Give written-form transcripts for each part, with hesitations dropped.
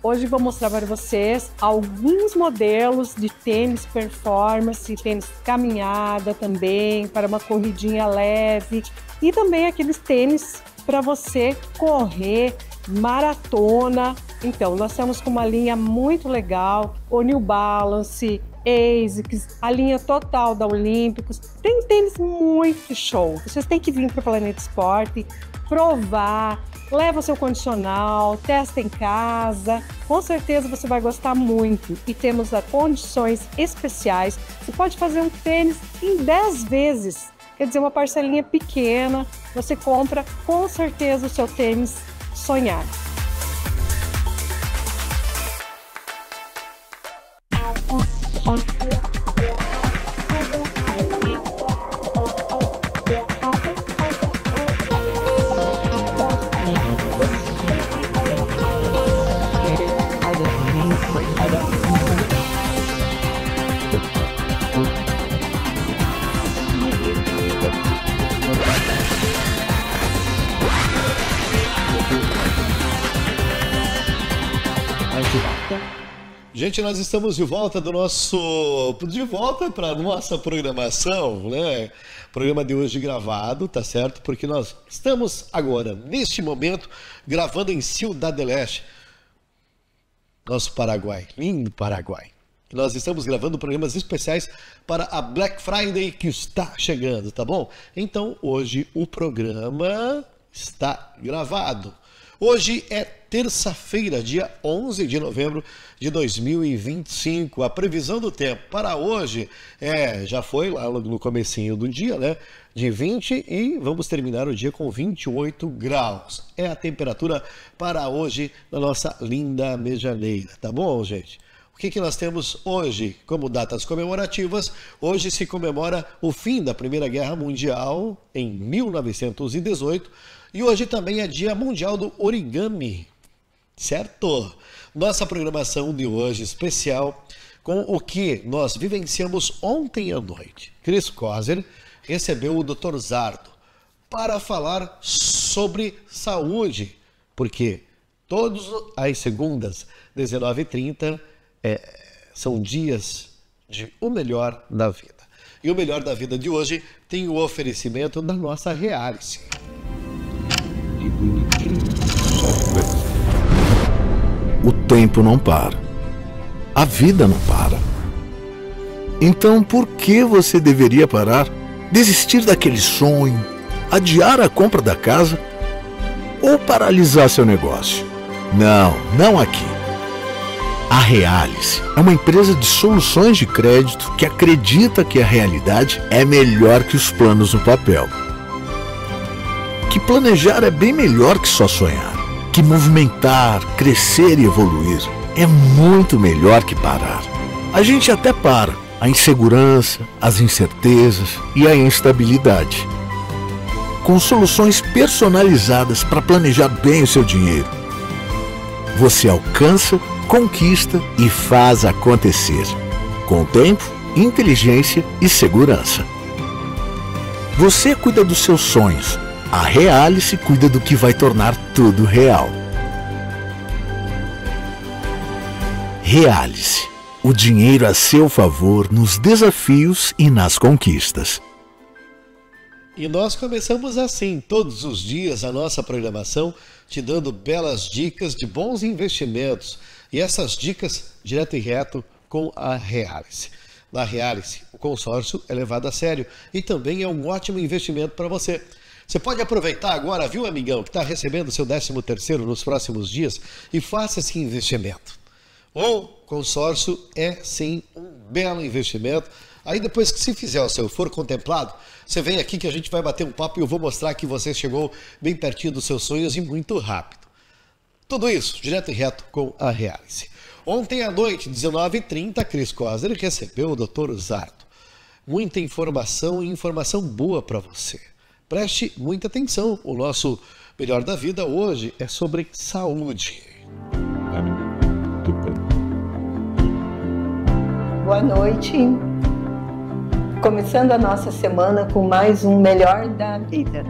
Hoje vou mostrar para vocês alguns modelos de tênis performance, tênis caminhada também, para uma corridinha leve e também aqueles tênis para você correr, maratona. Então, nós estamos com uma linha muito legal, o New Balance, ASICS, a linha total da Olímpicos. Tem tênis muito show. Vocês têm que vir para o Planeta Esporte, provar, leva o seu condicional, testa em casa. Com certeza você vai gostar muito. E temos condições especiais. Você pode fazer um tênis em 10 vezes. Quer dizer, uma parcelinha pequena. Você compra com certeza o seu tênis sonhado. Gente, nós estamos de volta para a nossa programação, né? Programa de hoje gravado, tá certo? Porque nós estamos agora, neste momento, gravando em Ciudad del Este, nosso Paraguai, lindo Paraguai. Nós estamos gravando programas especiais para a Black Friday que está chegando, tá bom? Então, hoje o programa está gravado. Hoje é terça-feira, dia 11 de novembro de 2025. A previsão do tempo para hoje já foi lá no comecinho do dia, né? De 20 e vamos terminar o dia com 28 graus. É a temperatura para hoje na nossa linda Medianeira, tá bom, gente? O que nós temos hoje como datas comemorativas? Hoje se comemora o fim da Primeira Guerra Mundial em 1918 e hoje também é Dia Mundial do Origami, certo? Nossa programação de hoje especial com o que nós vivenciamos ontem à noite. Cris Coser recebeu o Dr. Zardo para falar sobre saúde, porque todas as segundas, 19h30, são dias de o melhor da vida. E o melhor da vida de hoje tem o oferecimento da nossa Realize. O tempo não para. A vida não para. Então por que você deveria parar? Desistir daquele sonho? Adiar a compra da casa? Ou paralisar seu negócio? Não aqui. A Realize é uma empresa de soluções de crédito que acredita que a realidade é melhor que os planos no papel. Que planejar é bem melhor que só sonhar. Que movimentar, crescer e evoluir é muito melhor que parar. A gente até para a insegurança, as incertezas e a instabilidade. Com soluções personalizadas para planejar bem o seu dinheiro, você alcança, conquista e faz acontecer. Com tempo, inteligência e segurança. Você cuida dos seus sonhos. A Realize cuida do que vai tornar tudo real. Realize. O dinheiro a seu favor nos desafios e nas conquistas. E nós começamos assim, todos os dias, a nossa programação, te dando belas dicas de bons investimentos. E essas dicas, direto e reto, com a Realize. Na Realize, o consórcio é levado a sério e também é um ótimo investimento para você. Você pode aproveitar agora, viu, amigão, que está recebendo seu 13º nos próximos dias e faça esse investimento. O consórcio é, sim, um belo investimento. Aí depois que se fizer o seu for contemplado, você vem aqui que a gente vai bater um papo e eu vou mostrar que você chegou bem pertinho dos seus sonhos e muito rápido. Tudo isso, direto e reto com a Realize. Ontem à noite, 19h30, Cris Coser recebeu o Dr. Zardo. Muita informação e informação boa para você. Preste muita atenção, o nosso Melhor da Vida hoje é sobre saúde. Boa noite. Começando a nossa semana com mais um Melhor da Vida.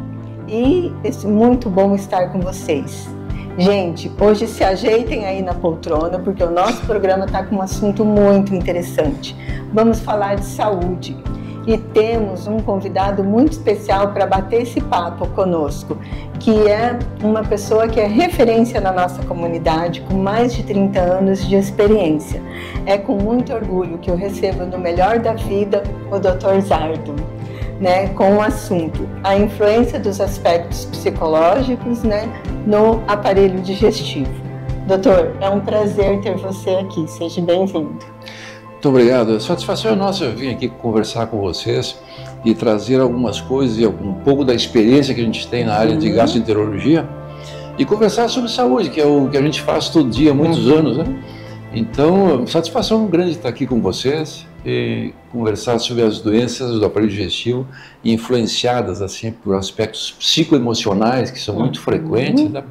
E é muito bom estar com vocês. Gente, hoje se ajeitem aí na poltrona, porque o nosso programa está com um assunto muito interessante. Vamos falar de saúde. E temos um convidado muito especial para bater esse papo conosco, que é uma pessoa que é referência na nossa comunidade, com mais de 30 anos de experiência. É com muito orgulho que eu recebo no Melhor da Vida o Dr. Zardo, né, com o assunto a influência dos aspectos psicológicos, né, no aparelho digestivo. Doutor, é um prazer ter você aqui, seja bem-vindo. Muito obrigado, a satisfação é nossa vir aqui conversar com vocês e trazer algumas coisas e um pouco da experiência que a gente tem na área de gastroenterologia e conversar sobre saúde, que é o que a gente faz todo dia há muitos anos, né? Então, satisfação grande estar aqui com vocês e conversar sobre as doenças do aparelho digestivo influenciadas assim por aspectos psicoemocionais que são muito frequentes, né?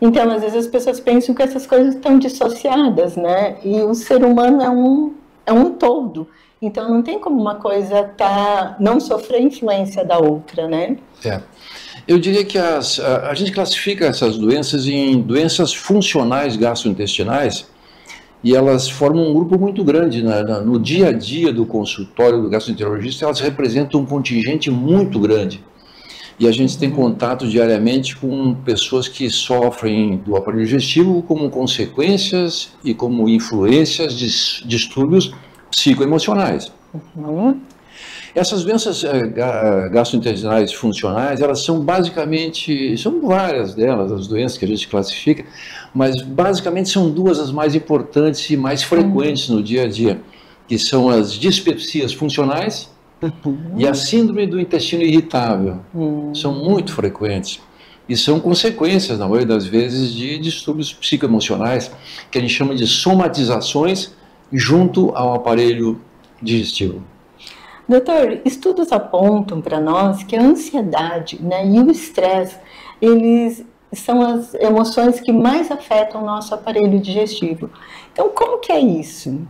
Então, às vezes as pessoas pensam que essas coisas estão dissociadas, né? E o ser humano é um todo. Então, não tem como uma coisa não sofrer influência da outra, né? Eu diria que a gente classifica essas doenças em doenças funcionais gastrointestinais e elas formam um grupo muito grande. No dia a dia do consultório do gastroenterologista, elas representam um contingente muito grande. E a gente tem contato diariamente com pessoas que sofrem do aparelho digestivo como consequências e como influências de distúrbios psicoemocionais. Essas doenças gastrointestinais funcionais, elas são basicamente, são várias delas, as doenças que a gente classifica, mas basicamente são duas as mais importantes e mais frequentes no dia a dia, que são as dispepsias funcionais e a síndrome do intestino irritável. São muito frequentes e são consequências, na maioria das vezes, de distúrbios psicoemocionais, que a gente chama de somatizações junto ao aparelho digestivo. Doutor, estudos apontam para nós que a ansiedade, né, e o estresse, eles são as emoções que mais afetam o nosso aparelho digestivo. Então, como que é isso?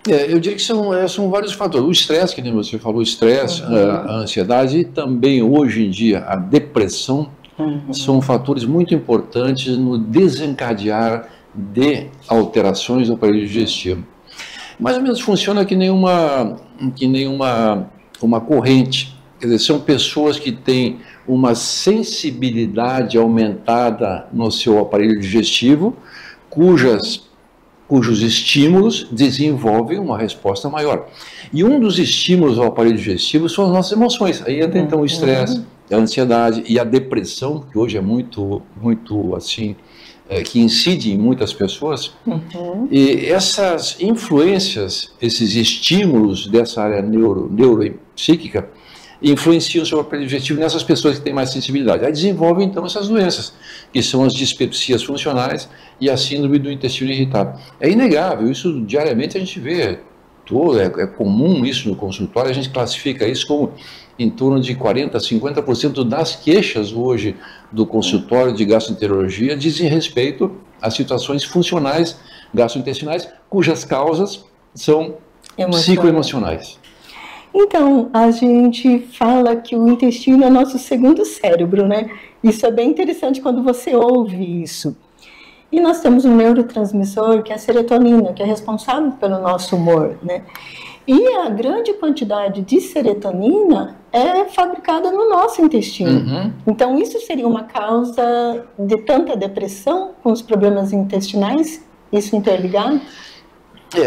Eu diria que são vários fatores. O estresse, que nem você falou, o estresse, a ansiedade e também, hoje em dia, a depressão são fatores muito importantes no desencadear de alterações do aparelho digestivo. Mais ou menos funciona que nem uma corrente. Quer dizer, são pessoas que têm uma sensibilidade aumentada no seu aparelho digestivo, cujos estímulos desenvolvem uma resposta maior. E um dos estímulos ao aparelho digestivo são as nossas emoções. Aí entra então o estresse, a ansiedade e a depressão, que hoje é muito assim, que incide em muitas pessoas. E essas influências, esses estímulos dessa área neuropsíquica, influenciam sobre o aparelho digestivo nessas pessoas que têm mais sensibilidade. Aí desenvolvem então essas doenças, que são as dispepsias funcionais e a síndrome do intestino irritável. É inegável, isso diariamente a gente vê, é comum isso no consultório, a gente classifica isso como em torno de 40% a 50% das queixas hoje do consultório de gastroenterologia dizem respeito a situações funcionais gastrointestinais, cujas causas são psicoemocionais. Então, a gente fala que o intestino é nosso segundo cérebro, né? Isso é bem interessante quando você ouve isso. E nós temos um neurotransmissor, que é a serotonina, que é responsável pelo nosso humor, né? E a grande quantidade de serotonina é fabricada no nosso intestino. Então, isso seria uma causa de tanta depressão com os problemas intestinais? Isso interligado?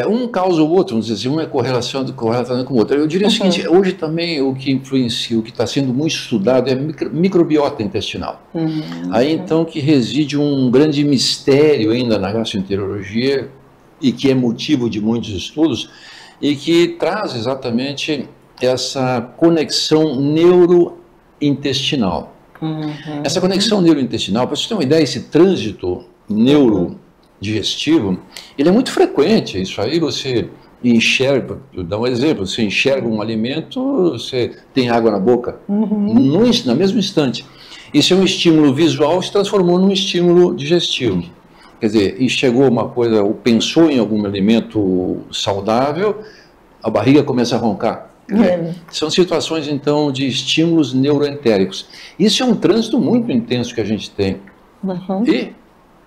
Um causa o outro, vamos dizer assim, um é correlacionado com o outro. Eu diria o seguinte, hoje também o que influencia, o que está sendo muito estudado é a microbiota intestinal. Aí então que reside um grande mistério ainda na gastroenterologia e que é motivo de muitos estudos e que traz exatamente essa conexão neurointestinal. Essa conexão neurointestinal, para você ter uma ideia, esse trânsito neurodigestivo, ele é muito frequente. Isso aí você enxerga, vou dar um exemplo, você enxerga um alimento, você tem água na boca, no mesmo instante. Isso é um estímulo visual que se transformou num estímulo digestivo. Quer dizer, enxergou uma coisa, ou pensou em algum alimento saudável, a barriga começa a roncar. São situações, então, de estímulos neuroentéricos. Isso é um trânsito muito intenso que a gente tem. E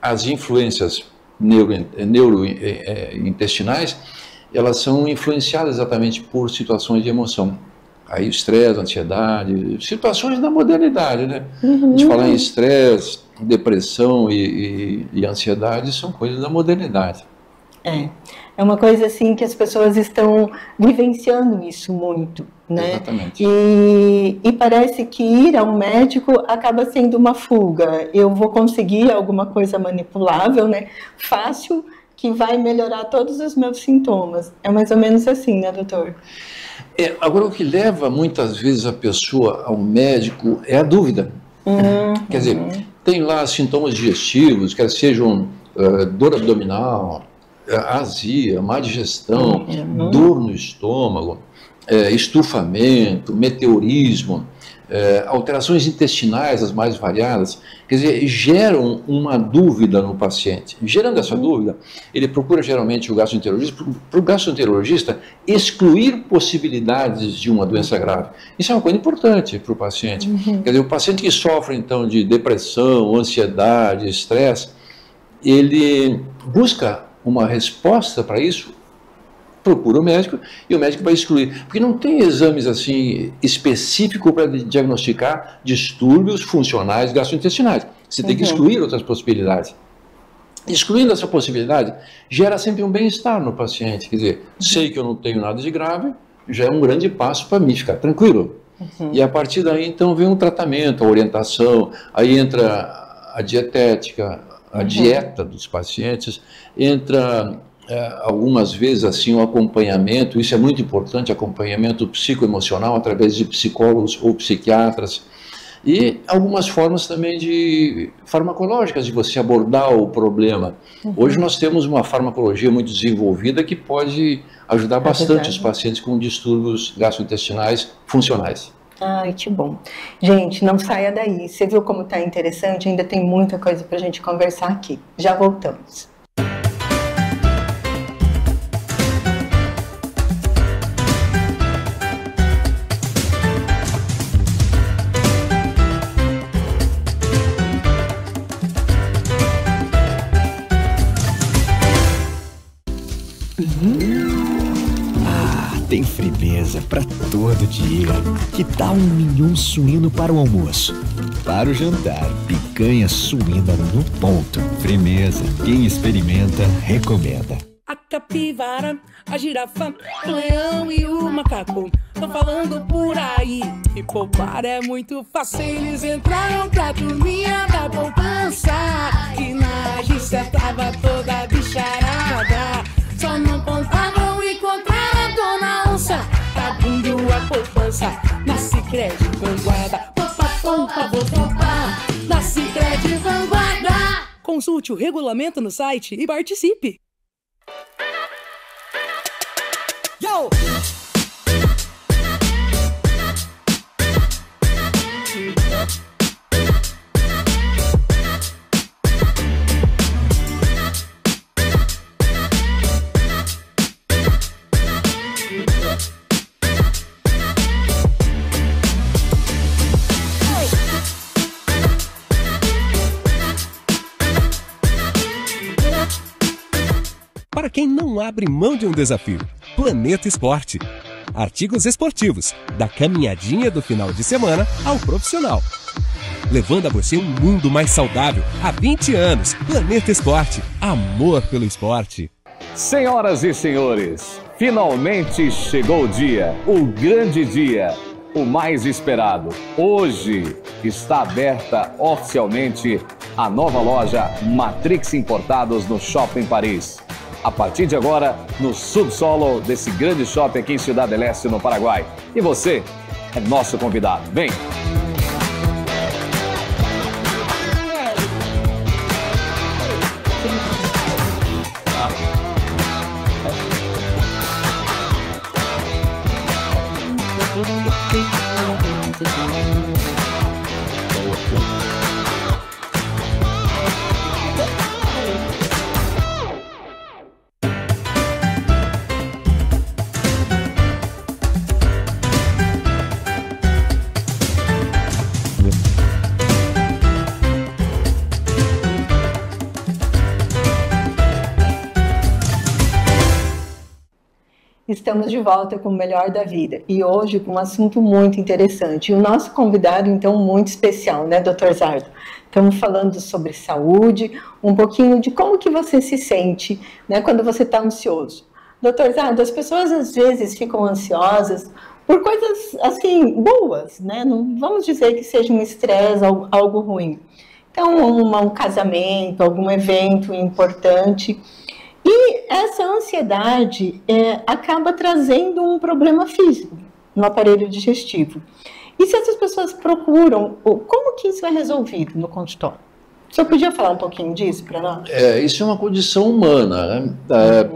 as influências neurointestinais, elas são influenciadas exatamente por situações de emoção. Aí estresse, ansiedade, situações da modernidade, né? A gente fala em estresse, depressão e ansiedade, são coisas da modernidade. É uma coisa assim que as pessoas estão vivenciando isso muito, né? Exatamente. E parece que ir ao médico acaba sendo uma fuga. Eu vou conseguir alguma coisa manipulável, né? Fácil, que vai melhorar todos os meus sintomas. É mais ou menos assim, né, doutor? Agora, o que leva muitas vezes a pessoa ao médico é a dúvida. Quer dizer, tem lá sintomas digestivos, quer sejam dor abdominal, azia, má digestão, dor no estômago, estufamento, meteorismo, alterações intestinais as mais variadas, quer dizer, geram uma dúvida no paciente. Gerando essa dúvida, ele procura geralmente o gastroenterologista, para o gastroenterologista excluir possibilidades de uma doença grave. Isso é uma coisa importante para o paciente. Quer dizer, o paciente que sofre então de depressão, ansiedade, estresse, ele busca uma resposta para isso, procura o médico e o médico vai excluir. Porque não tem exames assim específicos para diagnosticar distúrbios funcionais gastrointestinais. Você tem que excluir outras possibilidades. Excluindo essa possibilidade, gera sempre um bem-estar no paciente. Quer dizer, sei que eu não tenho nada de grave, já é um grande passo para mim ficar tranquilo. E a partir daí, então, vem um tratamento, a orientação, aí entra a dietética, a dieta dos pacientes, entra algumas vezes assim o acompanhamento, isso é muito importante, acompanhamento psicoemocional através de psicólogos ou psiquiatras, e algumas formas também de farmacológicas de você abordar o problema. Hoje nós temos uma farmacologia muito desenvolvida que pode ajudar bastante os pacientes com distúrbios gastrointestinais funcionais. Ai, que bom. Gente, não saia daí. Você viu como está interessante? Ainda tem muita coisa para a gente conversar aqui. Já voltamos. Tem firmeza para todo dia. Que tal um mignon suíno para o almoço? Para o jantar, picanha suína no ponto. Firmeza. Quem experimenta, recomenda. A capivara, a girafa, o leão e o macaco estão falando por aí. E poupar é muito fácil, eles entraram pra turminha da poupança. Que na agência tava toda bicharada. Só não contavam e encontraram a dona onça. Abrindo a poupança na Sicredi Vanguarda. Poupa, poupa, vou poupar na Sicredi Vanguarda. Consulte o regulamento no site e participe. Yo! Para quem não abre mão de um desafio, Planeta Esporte. Artigos esportivos, da caminhadinha do final de semana ao profissional. Levando a você um mundo mais saudável há 20 anos. Planeta Esporte. Amor pelo esporte. Senhoras e senhores, finalmente chegou o dia, o grande dia, o mais esperado. Hoje está aberta oficialmente a nova loja Matrix Importados no Shopping Paris. A partir de agora, no subsolo desse grande shopping aqui em Ciudad del Este, no Paraguai. E você é nosso convidado. Vem! Estamos de volta com o Melhor da Vida e hoje com um assunto muito interessante. E o nosso convidado, então, muito especial, né, Dr. Zardo? Estamos falando sobre saúde, um pouquinho de como que você se sente, né, quando você está ansioso. Dr. Zardo, as pessoas às vezes ficam ansiosas por coisas, assim, boas, né? Não vamos dizer que seja um estresse, algo ruim. Então, um casamento, algum evento importante. E essa ansiedade acaba trazendo um problema físico no aparelho digestivo. E se essas pessoas procuram, como que isso é resolvido no consultório? O senhor podia falar um pouquinho disso para nós? Isso é uma condição humana, né?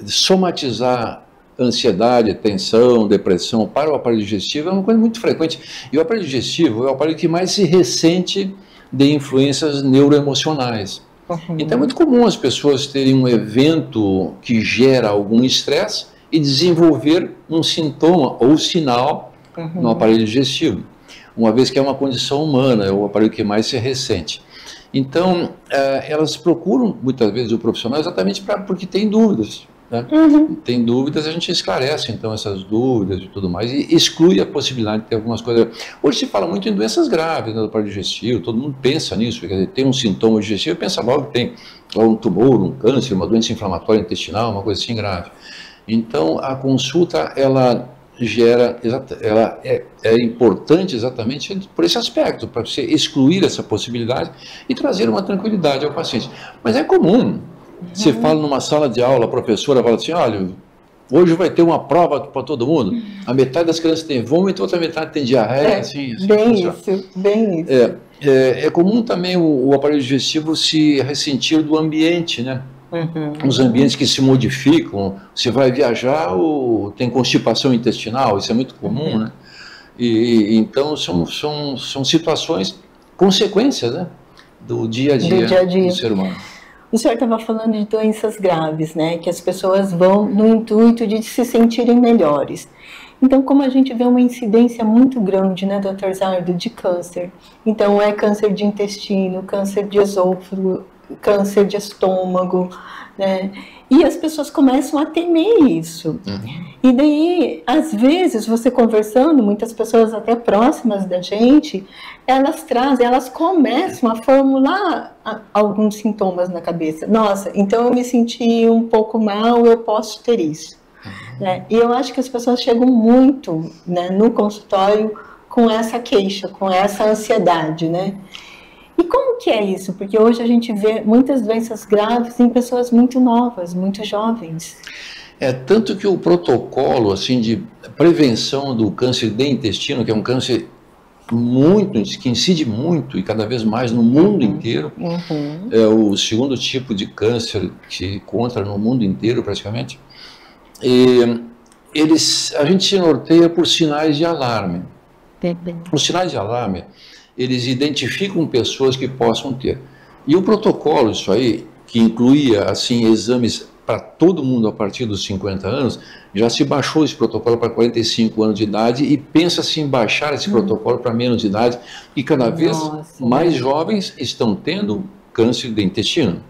Somatizar ansiedade, tensão, depressão para o aparelho digestivo é uma coisa muito frequente. E o aparelho digestivo é o aparelho que mais se ressente de influências neuroemocionais. Então é muito comum as pessoas terem um evento que gera algum estresse e desenvolver um sintoma ou sinal no aparelho digestivo, uma vez que é uma condição humana, é o aparelho que mais se ressente. Então, elas procuram muitas vezes o profissional exatamente porque tem dúvidas. Né? Tem dúvidas, a gente esclarece então essas dúvidas e tudo mais e exclui a possibilidade de ter algumas coisas. Hoje se fala muito em doenças graves, né, do aparelho digestivo, todo mundo pensa nisso, quer dizer, tem um sintoma digestivo, pensa logo que tem um tumor, um câncer, uma doença inflamatória intestinal, uma coisa assim grave. Então a consulta ela é importante exatamente por esse aspecto, para você excluir essa possibilidade e trazer uma tranquilidade ao paciente. Mas é comum. Você fala numa sala de aula, a professora fala assim, olha, hoje vai ter uma prova para todo mundo, a metade das crianças tem vômito, outra metade tem diarreia, assim bem isso. É comum também o aparelho digestivo se ressentir do ambiente, né? Os ambientes que se modificam, você vai viajar ou tem constipação intestinal, isso é muito comum, né? E então são situações, consequências, né? Do dia a dia do ser humano. O senhor estava falando de doenças graves, né? Que as pessoas vão no intuito de se sentirem melhores. Então, como a gente vê uma incidência muito grande, né, Dr. Zardo, de câncer. Então, é câncer de intestino, câncer de esôfago, câncer de estômago, né? E as pessoas começam a temer isso. E daí, às vezes, você conversando, muitas pessoas até próximas da gente, elas começam a formular alguns sintomas na cabeça. Nossa, então eu me senti um pouco mal, eu posso ter isso. Né? E eu acho que as pessoas chegam muito, né, no consultório com essa queixa, com essa ansiedade, né? E como que é isso? Porque hoje a gente vê muitas doenças graves em pessoas muito novas, muito jovens. Tanto que o protocolo assim, de prevenção do câncer de intestino, que é um câncer que incide muito e cada vez mais no mundo inteiro, é o segundo tipo de câncer que se encontra no mundo inteiro praticamente, a gente se norteia por sinais de alarme. Os sinais de alarme, eles identificam pessoas que possam ter. E o protocolo, isso aí, que incluía assim, exames para todo mundo a partir dos 50 anos, já se baixou esse protocolo para 45 anos de idade e pensa-se em baixar esse protocolo para menos de idade, e cada vez mais jovens estão tendo câncer de intestino.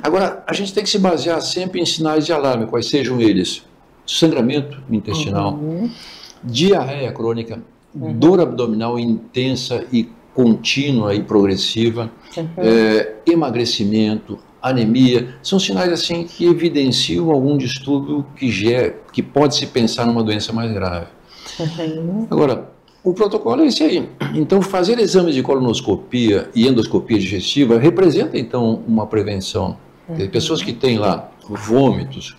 Agora, a gente tem que se basear sempre em sinais de alarme, quais sejam eles: sangramento intestinal, diarreia crônica, dor abdominal intensa e contínua e progressiva, emagrecimento, anemia, são sinais assim que evidenciam algum distúrbio que pode se pensar numa doença mais grave. Agora, o protocolo é esse aí. Então, fazer exames de colonoscopia e endoscopia digestiva representa então uma prevenção. Pessoas que têm lá vômitos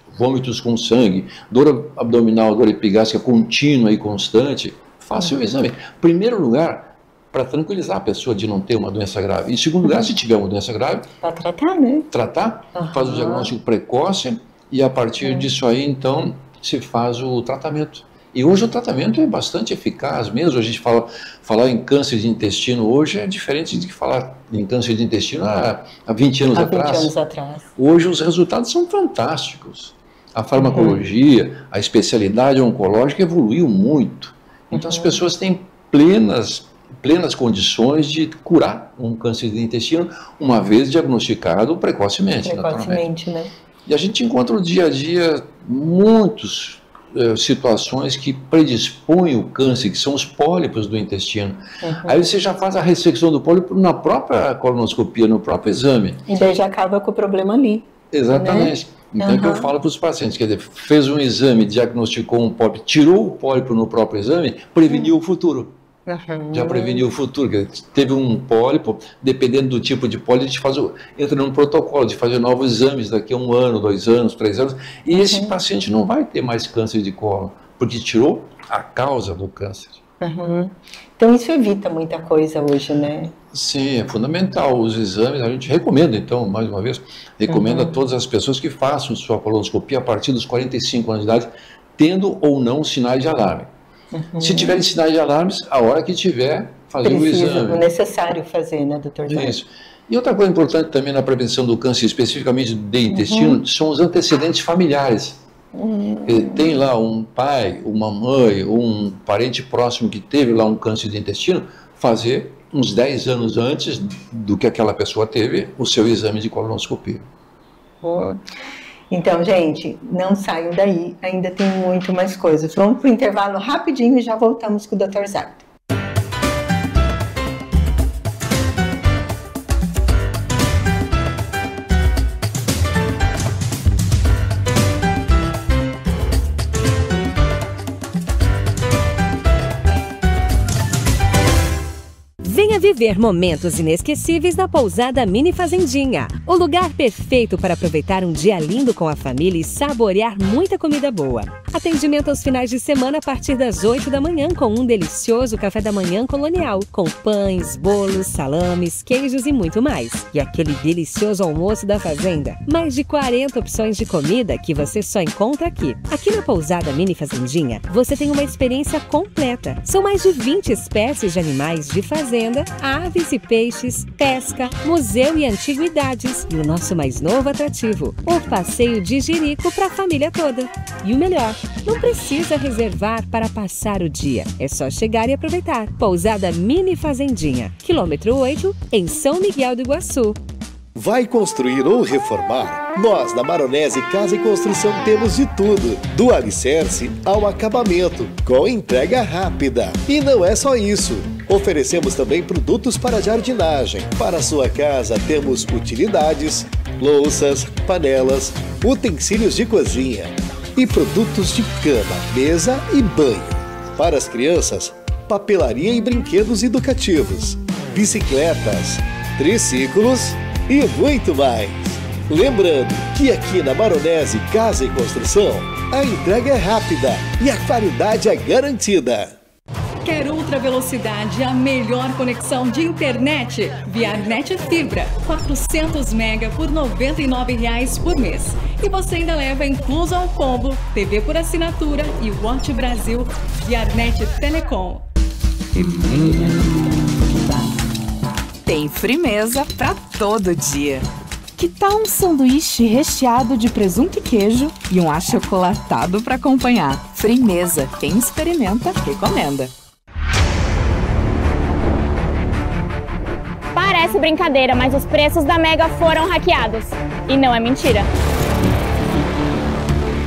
com sangue, dor abdominal, dor epigástrica contínua e constante, faça o exame. Em primeiro lugar, para tranquilizar a pessoa de não ter uma doença grave. Em segundo lugar, se tiver uma doença grave, para tratar, né? Faz o diagnóstico precoce e a partir disso aí, então, se faz o tratamento. E hoje o tratamento é bastante eficaz mesmo. A gente falar em câncer de intestino hoje é diferente de falar em câncer de intestino há 20 anos atrás. Hoje os resultados são fantásticos. A farmacologia, a especialidade oncológica evoluiu muito. Então as pessoas têm plenas condições de curar um câncer de intestino, uma vez diagnosticado precocemente, naturalmente. Né? E a gente encontra no dia a dia muitos situações que predispõem o câncer, que são os pólipos do intestino. Aí você já faz a ressecção do pólipo na própria colonoscopia, no próprio exame. E daí já acaba com o problema ali. Exatamente. Né? Então, é que eu falo para os pacientes, quer dizer, fez um exame, diagnosticou um pólipo, tirou o pólipo no próprio exame, preveniu o futuro. Já preveniu o futuro. Quer dizer, teve um pólipo, dependendo do tipo de pólipo, a gente entra num protocolo de fazer novos exames daqui a 1 ano, 2 anos, 3 anos, e esse paciente não vai ter mais câncer de colo, porque tirou a causa do câncer. Então isso evita muita coisa hoje, né? Sim, é fundamental. Os exames, a gente recomenda, então, mais uma vez, recomenda a todas as pessoas que façam sua colonoscopia a partir dos 45 anos de idade, tendo ou não sinais de alarme. Se tiverem sinais de alarmes, a hora que tiver, fazer o exame. É necessário fazer, né, doutor? Isso. E outra coisa importante também na prevenção do câncer, especificamente do intestino, são os antecedentes familiares. Tem lá um pai, uma mãe, ou um parente próximo que teve lá um câncer de intestino, fazer uns 10 anos antes do que aquela pessoa teve o seu exame de colonoscopia. Então, gente, não saiam daí, ainda tem muito mais coisas. Vamos para o intervalo rapidinho e já voltamos com o Dr. Zardo. Venha viver momentos inesquecíveis na pousada Mini Fazendinha. O lugar perfeito para aproveitar um dia lindo com a família e saborear muita comida boa. Atendimento aos finais de semana a partir das 8 da manhã com um delicioso café da manhã colonial, com pães, bolos, salames, queijos e muito mais. E aquele delicioso almoço da fazenda. Mais de 40 opções de comida que você só encontra aqui. Aqui na pousada Mini Fazendinha, você tem uma experiência completa. São mais de 20 espécies de animais de fazenda, aves e peixes, pesca, museu e antiguidades. E o nosso mais novo atrativo, o passeio de Jerico para a família toda. E o melhor, não precisa reservar para passar o dia. É só chegar e aproveitar. Pousada Mini Fazendinha, quilômetro 8, em São Miguel do Iguaçu. Vai construir ou reformar? Nós, da Maronese Casa e Construção, temos de tudo, do alicerce ao acabamento, com entrega rápida. E não é só isso. Oferecemos também produtos para jardinagem. Para a sua casa temos utilidades, louças, panelas, utensílios de cozinha e produtos de cama, mesa e banho. Para as crianças, papelaria e brinquedos educativos, bicicletas, triciclos e muito mais. Lembrando que aqui na Maronese Casa e Construção, a entrega é rápida e a qualidade é garantida. Quer ultra velocidade, a melhor conexão de internet? Viarnet Fibra, 400 mega por R$ 99,00 por mês. E você ainda leva incluso ao combo TV por assinatura e Watch Brasil Viarnet Telecom. Tem Frimeza pra todo dia. Que tal um sanduíche recheado de presunto e queijo e um achocolatado para acompanhar? Frimeza, quem experimenta, recomenda. Parece brincadeira, mas os preços da Mega foram hackeados. E não é mentira.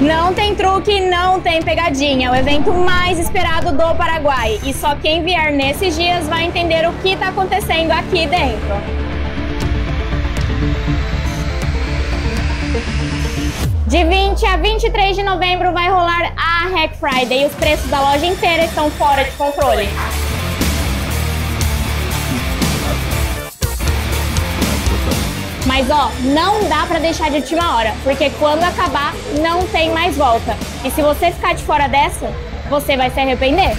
Não tem truque, não tem pegadinha. É o evento mais esperado do Paraguai. E só quem vier nesses dias vai entender o que está acontecendo aqui dentro. De 20 a 23 de novembro vai rolar a Hack Friday e os preços da loja inteira estão fora de controle. Mas ó, não dá pra deixar de última hora, porque quando acabar, não tem mais volta. E se você ficar de fora dessa, você vai se arrepender.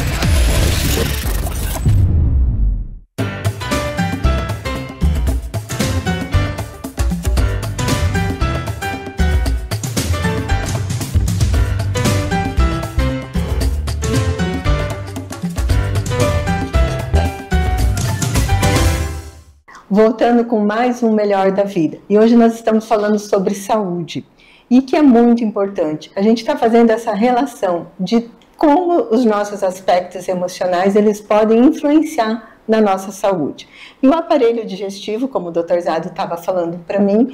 Voltando com mais um Melhor da Vida. E hoje nós estamos falando sobre saúde. E que é muito importante. A gente está fazendo essa relação de como os nossos aspectos emocionais eles podem influenciar na nossa saúde. E o aparelho digestivo, como o Dr. Zado estava falando para mim,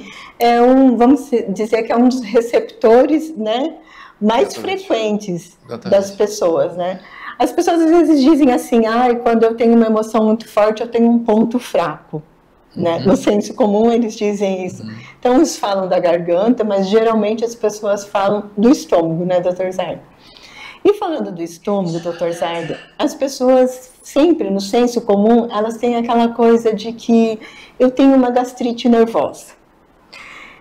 vamos dizer que é um dos receptores, né, mais frequentes das pessoas, né? As pessoas às vezes dizem assim, quando eu tenho uma emoção muito forte, eu tenho um ponto fraco, né? No senso comum eles dizem isso. Então eles falam da garganta, mas geralmente as pessoas falam do estômago, né, Dr. Zardo? E falando do estômago, Dr. Zardo, as pessoas sempre, no senso comum, elas têm aquela coisa de que eu tenho uma gastrite nervosa.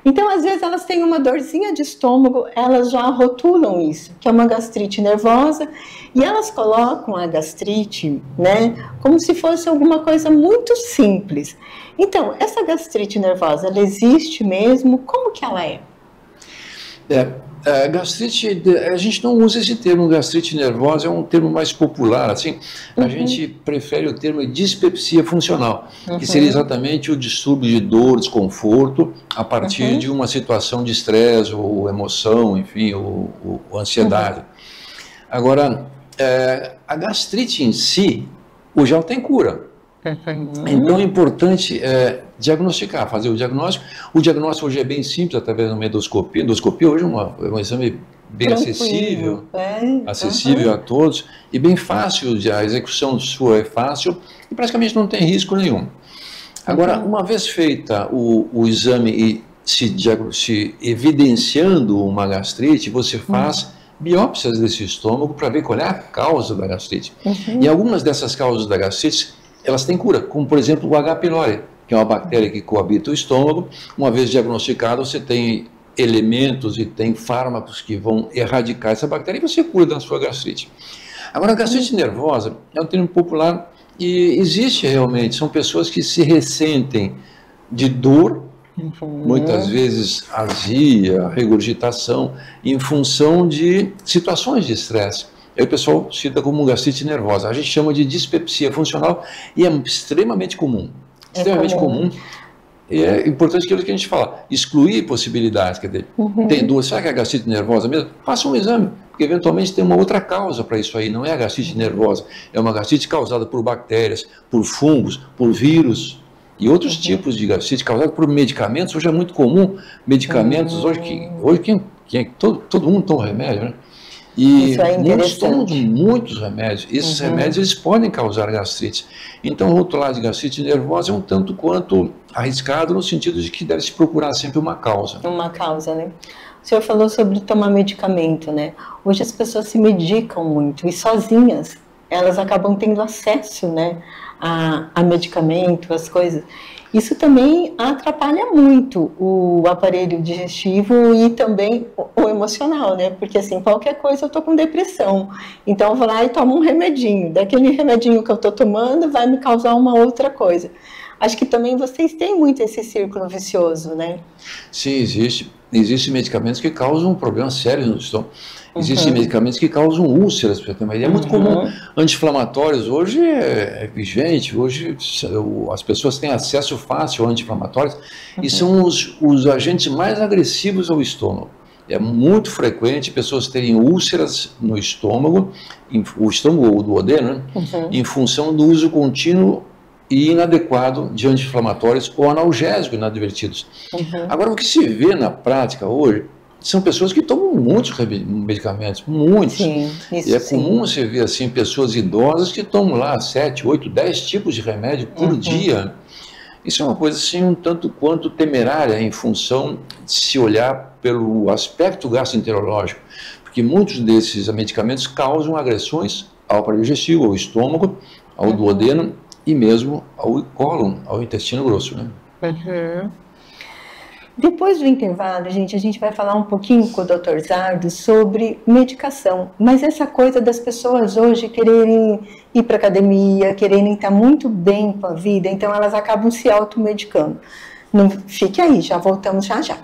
Então, às vezes, elas têm uma dorzinha de estômago, elas já rotulam isso, que é uma gastrite nervosa, e elas colocam a gastrite, né, como se fosse alguma coisa muito simples. Então, essa gastrite nervosa, ela existe mesmo? Como que ela é? Gastrite, a gente não usa esse termo gastrite nervosa, é um termo mais popular, assim, a gente prefere o termo dispepsia funcional, que seria exatamente o distúrbio de dor, desconforto, a partir de uma situação de estresse, ou emoção, enfim, ou ansiedade. Agora, a gastrite em si, hoje ela tem cura. Então é importante diagnosticar, fazer o diagnóstico. O diagnóstico hoje é bem simples, através de uma endoscopia. Endoscopia hoje é um exame bem acessível, acessível a todos, e bem fácil, a execução sua é fácil, e praticamente não tem risco nenhum. Agora, uma vez feita o exame e se evidenciando uma gastrite, você faz biópsias desse estômago para ver qual é a causa da gastrite. E algumas dessas causas da gastrite, elas têm cura, como por exemplo o H. pylori, que é uma bactéria que coabita o estômago. Uma vez diagnosticado, você tem elementos e tem fármacos que vão erradicar essa bactéria e você cura da sua gastrite. Agora, a gastrite nervosa é um termo popular e existe realmente, são pessoas que se ressentem de dor, muitas vezes azia, regurgitação, em função de situações de estresse. Aí o pessoal cita como gastrite nervosa. A gente chama de dispepsia funcional e é extremamente comum. Extremamente comum. E é importante aquilo que a gente fala, excluir possibilidades. Quer dizer, tem duas, será que é a gastrite nervosa mesmo? Faça um exame, porque eventualmente tem uma outra causa para isso aí. Não é a gastrite nervosa, é uma gastrite causada por bactérias, por fungos, por vírus. E outros tipos de gastrite causada por medicamentos. Hoje é muito comum medicamentos, todo mundo toma remédio, né? E muitos tomam muitos remédios. Esses remédios eles podem causar gastrite. Então, rotular de gastrite nervosa é um tanto quanto arriscado, no sentido de que deve se procurar sempre uma causa. Uma causa, né? O senhor falou sobre tomar medicamento, né? Hoje as pessoas se medicam muito e sozinhas elas acabam tendo acesso, né, a medicamento, as coisas. Isso também atrapalha muito o aparelho digestivo e também o emocional, né? Porque assim, qualquer coisa eu tô com depressão, então eu vou lá e tomo um remedinho. Daquele remedinho que eu tô tomando vai me causar uma outra coisa. Acho que também vocês têm muito esse círculo vicioso, né? Sim, existe. Existem medicamentos que causam problemas sérios no estômago. Existem medicamentos que causam úlceras, para você ter uma ideia. É muito comum. Anti-inflamatórios hoje é vigente, hoje as pessoas têm acesso fácil a anti-inflamatórios e são os agentes mais agressivos ao estômago. É muito frequente pessoas terem úlceras no estômago, o estômago ou duodeno, né? Em função do uso contínuo e inadequado de anti-inflamatórios ou analgésicos inadvertidos. Agora, o que se vê na prática hoje são pessoas que tomam muitos medicamentos, muitos. Sim, e é comum você ver assim, pessoas idosas que tomam lá 7, 8, 10 tipos de remédio por dia. Isso é uma coisa assim um tanto quanto temerária em função de se olhar pelo aspecto gastroenterológico, porque muitos desses medicamentos causam agressões ao aparelho digestivo, ao estômago, ao duodeno e mesmo ao cólon, ao intestino grosso, né? Depois do intervalo, a gente vai falar um pouquinho com o Dr. Zardo sobre medicação. Mas essa coisa das pessoas hoje quererem ir para a academia, quererem estar muito bem com a vida, então elas acabam se automedicando. Não fique aí, já voltamos já já.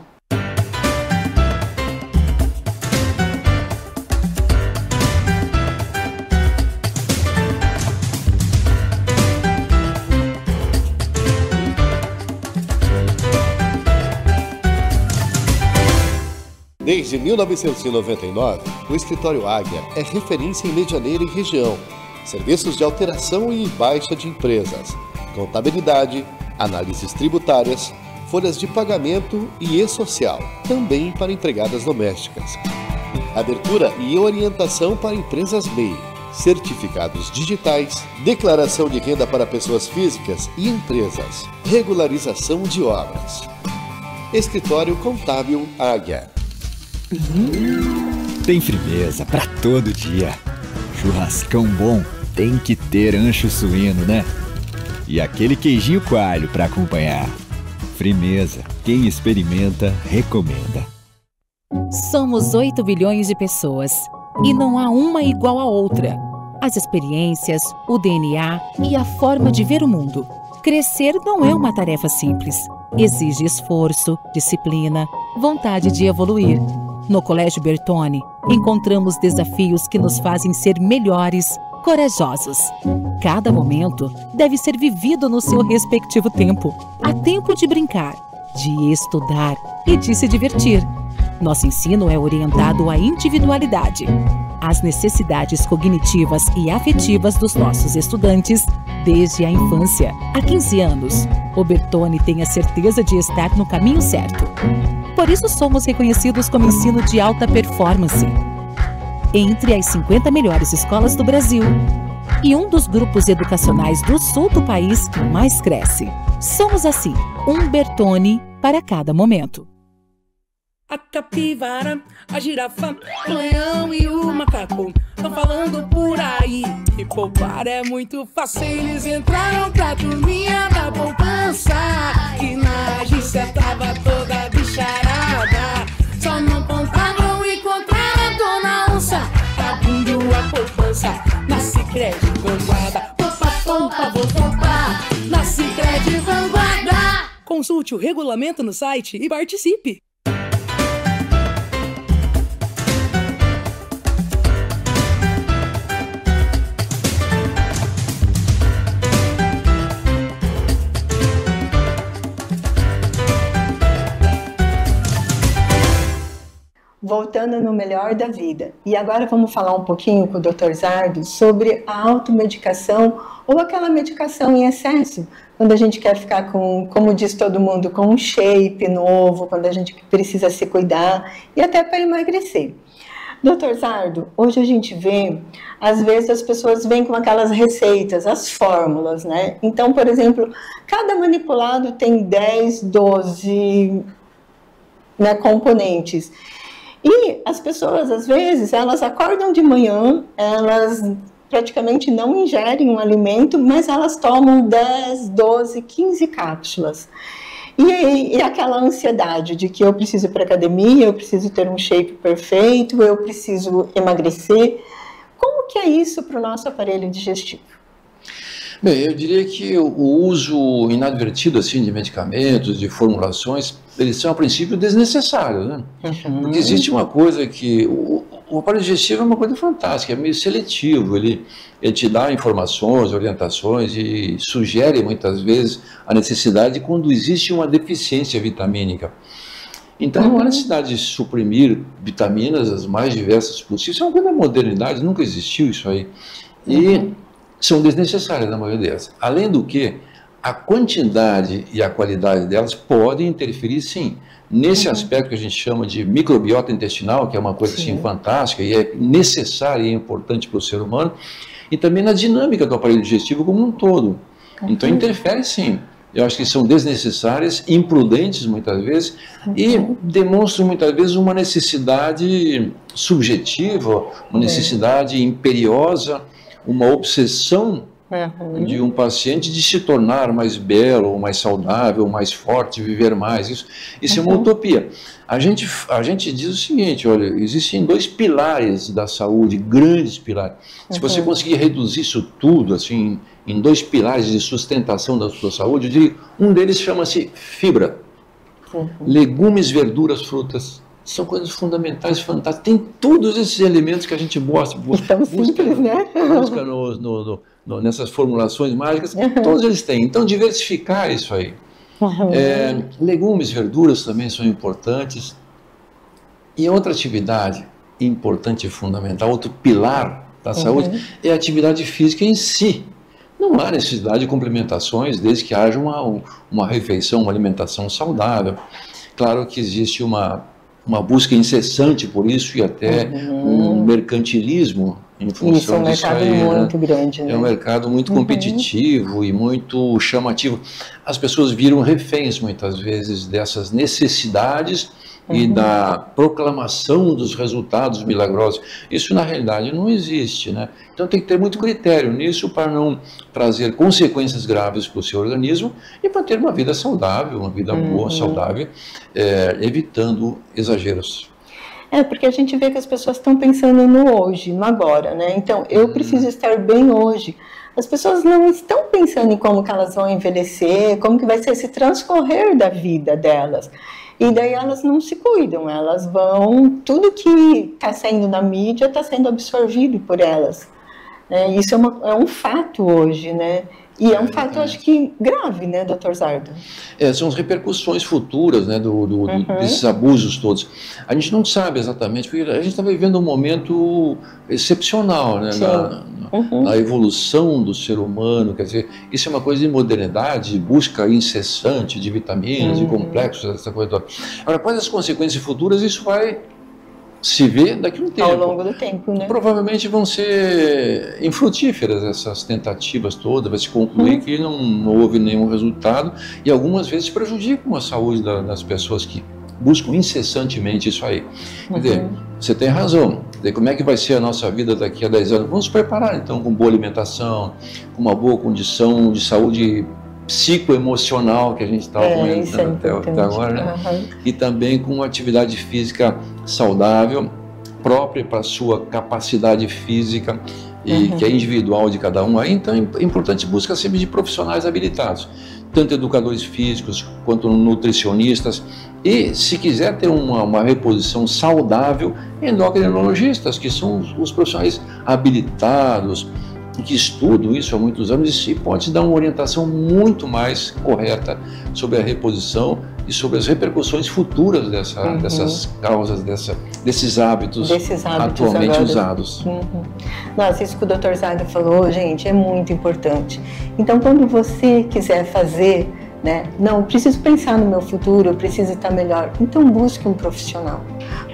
Desde 1999, o Escritório Águia é referência em Medianeira e região. Serviços de alteração e baixa de empresas, contabilidade, análises tributárias, folhas de pagamento e e-social, também para empregadas domésticas. Abertura e orientação para empresas MEI, certificados digitais, declaração de renda para pessoas físicas e empresas, regularização de obras. Escritório Contábil Águia. Tem firmeza para todo dia. Churrascão bom tem que ter ancho suíno, né? E aquele queijinho coalho para acompanhar. Firmeza, quem experimenta, recomenda. Somos 8 bilhões de pessoas e não há uma igual à outra. As experiências, o DNA e a forma de ver o mundo. Crescer não é uma tarefa simples. Exige esforço, disciplina, vontade de evoluir. No Colégio Bertone, encontramos desafios que nos fazem ser melhores, corajosos. Cada momento deve ser vivido no seu respectivo tempo. Há tempo de brincar, de estudar e de se divertir. Nosso ensino é orientado à individualidade, às necessidades cognitivas e afetivas dos nossos estudantes desde a infância. Há 15 anos, o Bertone tem a certeza de estar no caminho certo. Por isso somos reconhecidos como ensino de alta performance. Entre as 50 melhores escolas do Brasil e um dos grupos educacionais do sul do país que mais cresce. Somos assim, um Bertone para cada momento. A capivara, a girafa, o leão e o macaco estão falando por aí que poupar é muito fácil. Eles entraram pra turminha da poupança, que na agência tava toda bicharada. Só não contavam e encontraram a dona onça, abrindo a poupança na Sicredi Vanguarda. Poupa, poupa, vou poupar na Sicredi Vanguarda. Consulte o regulamento no site e participe. Voltando no melhor da vida. E agora vamos falar um pouquinho com o Dr. Zardo sobre a automedicação ou aquela medicação em excesso, quando a gente quer ficar com, como diz todo mundo, com um shape novo, quando a gente precisa se cuidar e até para emagrecer. Dr. Zardo, hoje a gente vê, às vezes as pessoas vêm com aquelas receitas, as fórmulas, né? Então, por exemplo, cada manipulado tem 10, 12 componentes. E as pessoas, às vezes, elas acordam de manhã, elas praticamente não ingerem um alimento, mas elas tomam 10, 12, 15 cápsulas. E aquela ansiedade de que eu preciso ir para a academia, eu preciso ter um shape perfeito, eu preciso emagrecer. Como que é isso para o nosso aparelho digestivo? Bem, eu diria que o uso inadvertido assim, de medicamentos, de formulações, eles são a princípio desnecessários, né? Porque existe uma coisa que... O aparelho digestivo é uma coisa fantástica, é meio seletivo, ele te dá informações, orientações e sugere muitas vezes a necessidade quando existe uma deficiência vitamínica. Então não há necessidade de suprimir vitaminas as mais diversas possíveis, isso é uma coisa da modernidade, nunca existiu isso aí. E são desnecessárias na maioria delas. Além do que, a quantidade e a qualidade delas podem interferir, sim, nesse aspecto que a gente chama de microbiota intestinal, que é uma coisa assim fantástica e é necessária e importante para o ser humano, e também na dinâmica do aparelho digestivo como um todo. Então interfere, sim. Eu acho que são desnecessárias, imprudentes muitas vezes, e demonstram muitas vezes uma necessidade subjetiva, uma necessidade imperiosa, uma obsessão de um paciente de se tornar mais belo, mais saudável, mais forte, viver mais. Isso é uma utopia. A gente diz o seguinte, olha, existem 2 pilares da saúde, grandes pilares. Se você conseguir reduzir isso tudo, assim, em 2 pilares de sustentação da sua saúde, eu diria, um deles chama-se fibra. Legumes, verduras, frutas. São coisas fundamentais, fantásticas. Tem todos esses elementos que a gente busca nessas formulações mágicas, todos eles têm. Então, diversificar isso aí. Legumes, verduras também são importantes. E outra atividade importante e fundamental, outro pilar da saúde, é a atividade física em si. Não há necessidade de complementações, desde que haja uma refeição, uma alimentação saudável. Claro que existe uma uma busca incessante por isso e até um mercantilismo em função disso aí. Isso é um mercado muito grande, né? É um mercado muito competitivo e muito chamativo. As pessoas viram reféns, muitas vezes, dessas necessidades e da proclamação dos resultados milagrosos. Isso, na realidade, não existe, né? Então tem que ter muito critério nisso para não trazer consequências graves para o seu organismo e para ter uma vida saudável, uma vida boa, saudável, evitando exageros. Porque a gente vê que as pessoas estão pensando no hoje, no agora, né? Então, eu preciso estar bem hoje. As pessoas não estão pensando em como que elas vão envelhecer, como que vai ser esse transcorrer da vida delas. E daí elas não se cuidam, elas vão... Tudo que está saindo na mídia está sendo absorvido por elas. Né? Isso é um fato hoje, né? E é um fato, acho que, grave, né, Dr. Zardo? São as repercussões futuras, né, desses abusos todos. A gente não sabe exatamente, porque a gente está vivendo um momento excepcional, né, na evolução do ser humano. Quer dizer, isso é uma coisa de modernidade, de busca incessante de vitaminas, de complexos, essa coisa toda. Agora, quais as consequências futuras, isso vai se vê daqui a um tempo. Ao longo do tempo, né? Provavelmente vão ser infrutíferas essas tentativas todas, vai se concluir que não houve nenhum resultado e algumas vezes prejudicam a saúde das pessoas que buscam incessantemente isso aí. Quer dizer, você tem razão. Quer dizer, como é que vai ser a nossa vida daqui a 10 anos? Vamos nos preparar então com boa alimentação, com uma boa condição de saúde psicoemocional que a gente estava comentando até agora, né? E também com uma atividade física saudável, própria para a sua capacidade física e que é individual de cada um. Aí, então, é importante buscar sempre de profissionais habilitados, tanto educadores físicos quanto nutricionistas e, se quiser ter uma reposição saudável, endocrinologistas, que são os profissionais habilitados, que estudam isso há muitos anos e pode dar uma orientação muito mais correta sobre a reposição e sobre as repercussões futuras dessas causas, desses hábitos atualmente agora usados. Nossa, isso que o Dr. Zardo falou, gente, é muito importante. Então, quando você quiser fazer, né, não, preciso pensar no meu futuro, eu preciso estar melhor, então busque um profissional.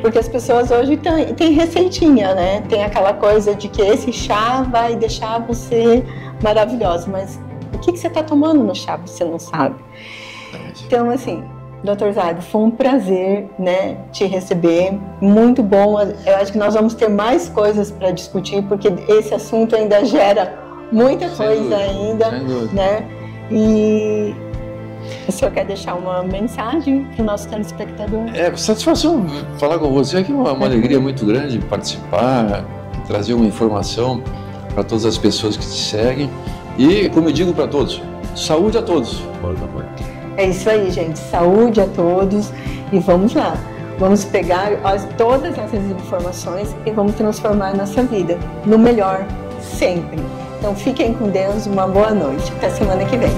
Porque as pessoas hoje têm receitinha, né? Tem aquela coisa de que esse chá vai deixar você maravilhosa, mas o que você está tomando no chá, você não sabe. Então, assim, Dr. Zardo, foi um prazer, né, te receber, muito bom. Eu acho que nós vamos ter mais coisas para discutir, porque esse assunto ainda gera muita coisa ainda, né? E o senhor quer deixar uma mensagem para o nosso telespectador? Satisfação falar com você aqui, uma alegria muito grande participar, trazer uma informação para todas as pessoas que te seguem. E, como eu digo para todos, saúde a todos. É isso aí, gente, saúde a todos e vamos lá. Vamos pegar todas essas informações e vamos transformar a nossa vida no melhor sempre. Então fiquem com Deus, uma boa noite. Até semana que vem.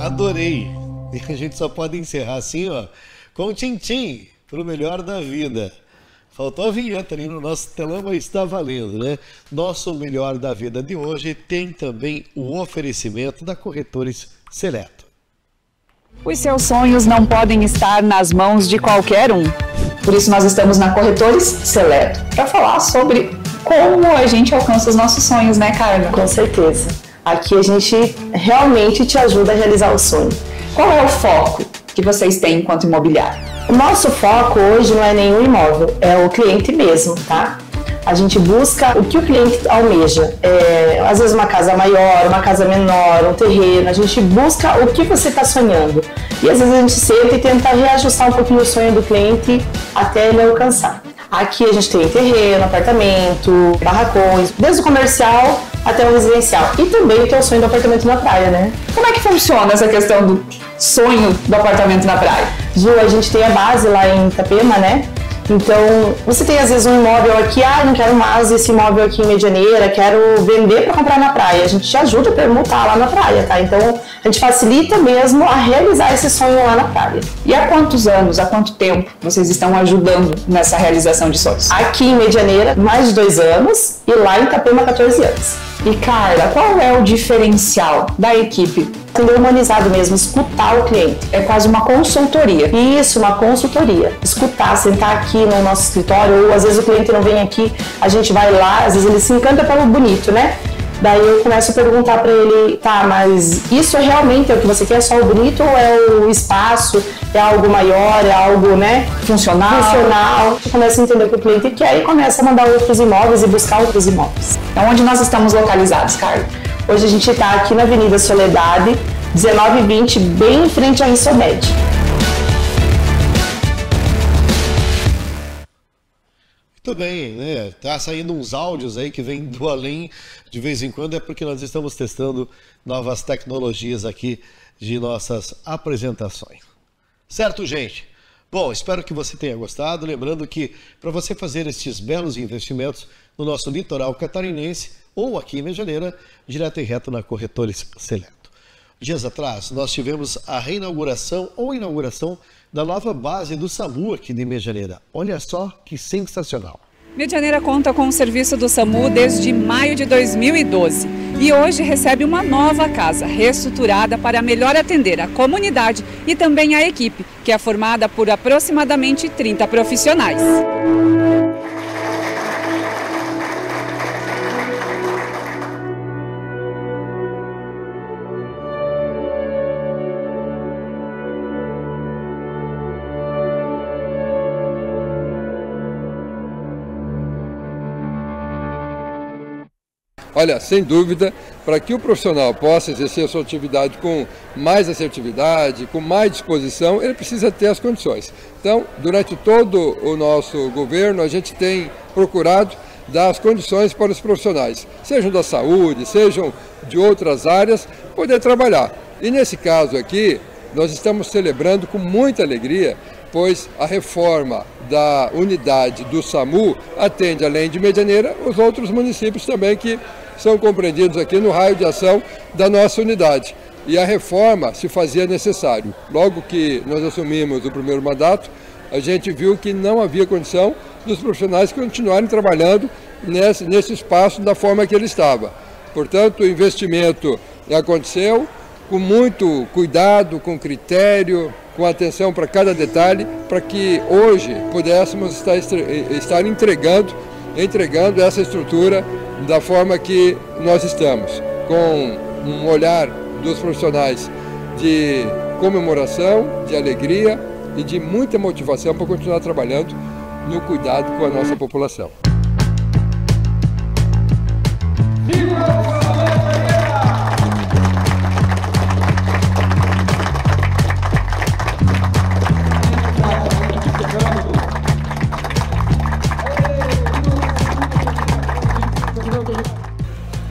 Adorei. E a gente só pode encerrar assim, ó, com o tchim-tchim, pro melhor da vida. Faltou a vinheta ali no nosso telão, mas está valendo, né? Nosso melhor da vida de hoje tem também o oferecimento da Corretores Seleto. Os seus sonhos não podem estar nas mãos de qualquer um. Por isso nós estamos na Corretores Seleto, para falar sobre como a gente alcança os nossos sonhos, né, Carla? Com certeza. Aqui a gente realmente te ajuda a realizar o sonho. Qual é o foco que vocês têm enquanto imobiliário? O nosso foco hoje não é nenhum imóvel, é o cliente mesmo, tá? A gente busca o que o cliente almeja. Às vezes uma casa maior, uma casa menor, um terreno. A gente busca o que você está sonhando. E às vezes a gente senta e tenta reajustar um pouquinho o sonho do cliente até ele alcançar. Aqui a gente tem terreno, apartamento, barracões, desde o comercial até o residencial. E também tem o sonho do apartamento na praia, né? Como é que funciona essa questão do sonho do apartamento na praia? Ju, a gente tem a base lá em Itapema, né? Então, você tem às vezes um imóvel aqui, não quero mais esse imóvel aqui em Medianeira, quero vender para comprar na praia. A gente te ajuda a permutar lá na praia, tá? Então, a gente facilita mesmo a realizar esse sonho lá na praia. E há quantos anos, há quanto tempo vocês estão ajudando nessa realização de sonhos? Aqui em Medianeira, mais de 2 anos, e lá em Itapema, 14 anos. E Carla, qual é o diferencial da equipe? Atender humanizado mesmo, escutar o cliente. É quase uma consultoria. Isso, uma consultoria. Escutar, sentar aqui no nosso escritório, ou às vezes o cliente não vem aqui, a gente vai lá, às vezes ele se encanta pelo bonito, né? Daí eu começo a perguntar para ele, tá, mas isso realmente é o que você quer? É só o bonito ou é o espaço? É algo maior? É algo, né? Funcional. Você começa a entender o que o cliente quer e começa a mandar outros imóveis e buscar outros imóveis. Então, onde nós estamos localizados, Carla? Hoje a gente está aqui na Avenida Soledade, 1920, bem em frente à Insomed. Muito bem, né? Tá saindo uns áudios aí que vêm do além de vez em quando, é porque nós estamos testando novas tecnologias aqui de nossas apresentações. Certo, gente? Bom, espero que você tenha gostado. Lembrando que para você fazer estes belos investimentos no nosso litoral catarinense ou aqui em Medianeira, direto e reto na Corretores Seleto. Dias atrás, nós tivemos a reinauguração ou inauguração da nova base do SAMU aqui de Medianeira. Olha só que sensacional. Medianeira conta com o serviço do SAMU desde maio de 2012 e hoje recebe uma nova casa reestruturada para melhor atender a comunidade e também a equipe, que é formada por aproximadamente 30 profissionais. Olha, sem dúvida, para que o profissional possa exercer a sua atividade com mais assertividade, com mais disposição, ele precisa ter as condições. Então, durante todo o nosso governo, a gente tem procurado dar as condições para os profissionais, sejam da saúde, sejam de outras áreas, poder trabalhar. E nesse caso aqui, nós estamos celebrando com muita alegria, pois a reforma da unidade do SAMU atende, além de Medianeira, os outros municípios também que são compreendidos aqui no raio de ação da nossa unidade. E a reforma se fazia necessário. Logo que nós assumimos o primeiro mandato, a gente viu que não havia condição dos profissionais continuarem trabalhando nesse espaço da forma que ele estava. Portanto, o investimento aconteceu com muito cuidado, com critério, com atenção para cada detalhe, para que hoje pudéssemos estar entregando essa estrutura da forma que nós estamos, com um olhar dos profissionais de comemoração, de alegria e de muita motivação para continuar trabalhando no cuidado com a nossa população.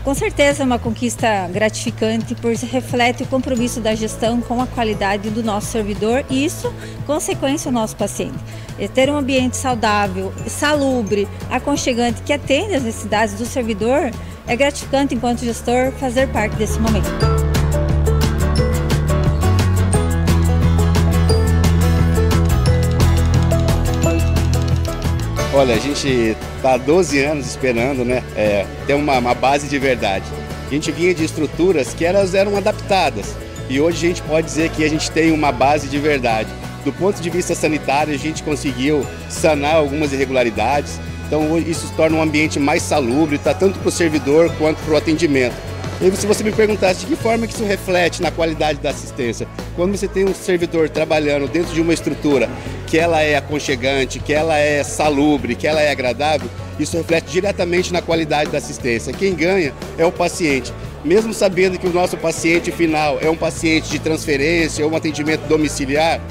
Com certeza é uma conquista gratificante, pois reflete o compromisso da gestão com a qualidade do nosso servidor e isso, consequência, o nosso paciente. É ter um ambiente saudável, salubre, aconchegante, que atende às necessidades do servidor, é gratificante enquanto gestor fazer parte desse momento. Olha, a gente está há 12 anos esperando, né, ter uma base de verdade. A gente vinha de estruturas que elas eram adaptadas e hoje a gente pode dizer que a gente tem uma base de verdade. Do ponto de vista sanitário, a gente conseguiu sanar algumas irregularidades, então isso se torna um ambiente mais salubre, tá, tanto para o servidor quanto para o atendimento. E se você me perguntasse de que forma que isso reflete na qualidade da assistência, quando você tem um servidor trabalhando dentro de uma estrutura que ela é aconchegante, que ela é salubre, que ela é agradável, isso reflete diretamente na qualidade da assistência. Quem ganha é o paciente. Mesmo sabendo que o nosso paciente final é um paciente de transferência ou um atendimento domiciliar,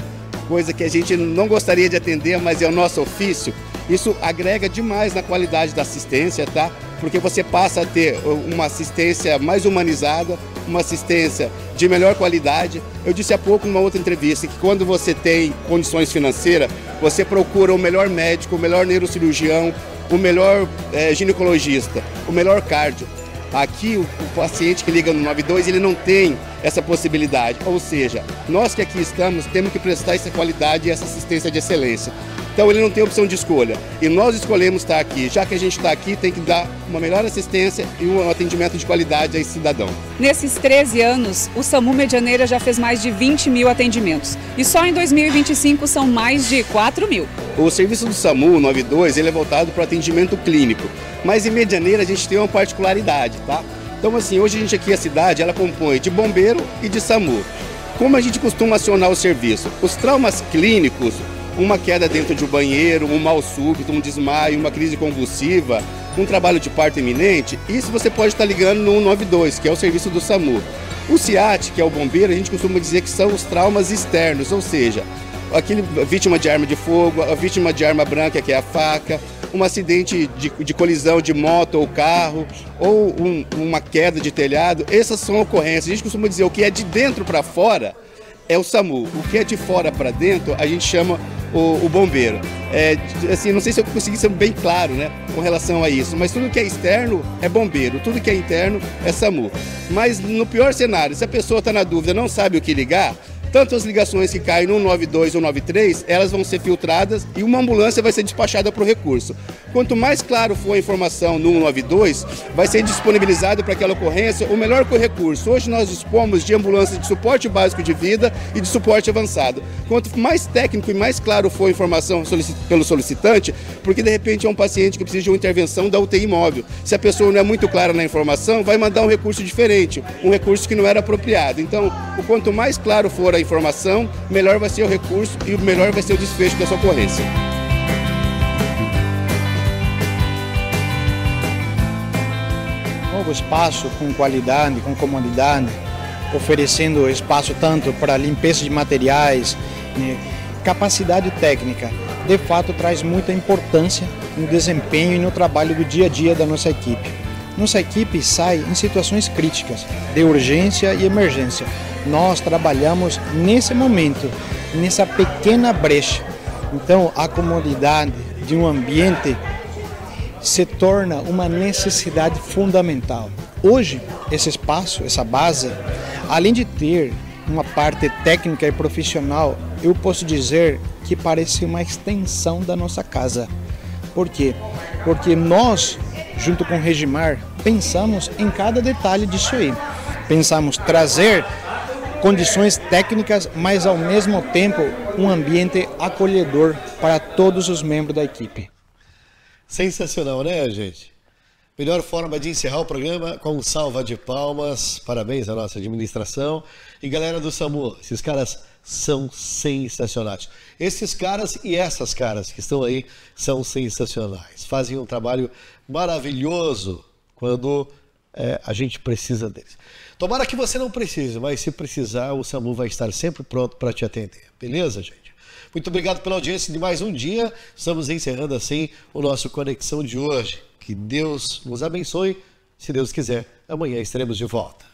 coisa que a gente não gostaria de atender, mas é o nosso ofício, isso agrega demais na qualidade da assistência, tá? porque você passa a ter uma assistência mais humanizada, uma assistência de melhor qualidade. Eu disse há pouco numa outra entrevista que quando você tem condições financeiras, você procura o melhor médico, o melhor neurocirurgião, o melhor ginecologista, o melhor cardio. Aqui o paciente que liga no 92, ele não tem essa possibilidade, ou seja, nós que aqui estamos temos que prestar essa qualidade e essa assistência de excelência. Então ele não tem opção de escolha e nós escolhemos estar aqui. Já que a gente está aqui, tem que dar uma melhor assistência e um atendimento de qualidade a esse cidadão. Nesses 13 anos, o SAMU Medianeira já fez mais de 20 mil atendimentos e só em 2025 são mais de 4 mil. O serviço do SAMU 92 ele é voltado para o atendimento clínico, mas em Medianeira a gente tem uma particularidade, tá? Então assim, hoje a gente aqui, a cidade, ela compõe de bombeiro e de SAMU. Como a gente costuma acionar o serviço? Os traumas clínicos, uma queda dentro de um banheiro, um mal súbito, um desmaio, uma crise convulsiva, um trabalho de parto iminente, isso você pode estar ligando no 192, que é o serviço do SAMU. O CIAT, que é o bombeiro, a gente costuma dizer que são os traumas externos, ou seja, aquele vítima de arma de fogo, a vítima de arma branca, que é a faca, um acidente de colisão de moto ou carro, ou uma queda de telhado, essas são ocorrências. A gente costuma dizer o que é de dentro para fora é o SAMU, o que é de fora para dentro a gente chama o bombeiro. Assim, não sei se eu consegui ser bem claro, né, com relação a isso, mas tudo que é externo é bombeiro, tudo que é interno é SAMU. Mas no pior cenário, se a pessoa está na dúvida, não sabe o que ligar, tanto as ligações que caem no 192 ou 193, elas vão ser filtradas e uma ambulância vai ser despachada para o recurso. Quanto mais claro for a informação no 192, vai ser disponibilizado para aquela ocorrência o melhor que o recurso. Hoje nós dispomos de ambulâncias de suporte básico de vida e de suporte avançado. Quanto mais técnico e mais claro for a informação pelo solicitante, porque de repente é um paciente que precisa de uma intervenção da UTI móvel. Se a pessoa não é muito clara na informação, vai mandar um recurso diferente, um recurso que não era apropriado. Então, o quanto mais claro for a informação, melhor vai ser o recurso e melhor vai ser o desfecho dessa ocorrência. Novo espaço com qualidade, com comodidade, oferecendo espaço tanto para limpeza de materiais, capacidade técnica, de fato traz muita importância no desempenho e no trabalho do dia a dia da nossa equipe. Nossa equipe sai em situações críticas, de urgência e emergência. Nós trabalhamos nesse momento, nessa pequena brecha. Então, a comodidade de um ambiente se torna uma necessidade fundamental. Hoje, esse espaço, essa base, além de ter uma parte técnica e profissional, eu posso dizer que parece uma extensão da nossa casa. Por quê? Porque nós, junto com o Regimar, pensamos em cada detalhe disso aí. Pensamos trazer condições técnicas, mas ao mesmo tempo um ambiente acolhedor para todos os membros da equipe. Sensacional, né, gente? Melhor forma de encerrar o programa com um salva de palmas. Parabéns à nossa administração. E galera do SAMU, esses caras são sensacionais. Esses caras e essas caras que estão aí são sensacionais. Fazem um trabalho maravilhoso quando a gente precisa deles. Tomara que você não precise, mas se precisar, o SAMU vai estar sempre pronto para te atender. Beleza, gente? Muito obrigado pela audiência de mais um dia. Estamos encerrando assim o nosso Conexão de hoje. Que Deus nos abençoe. Se Deus quiser, amanhã estaremos de volta.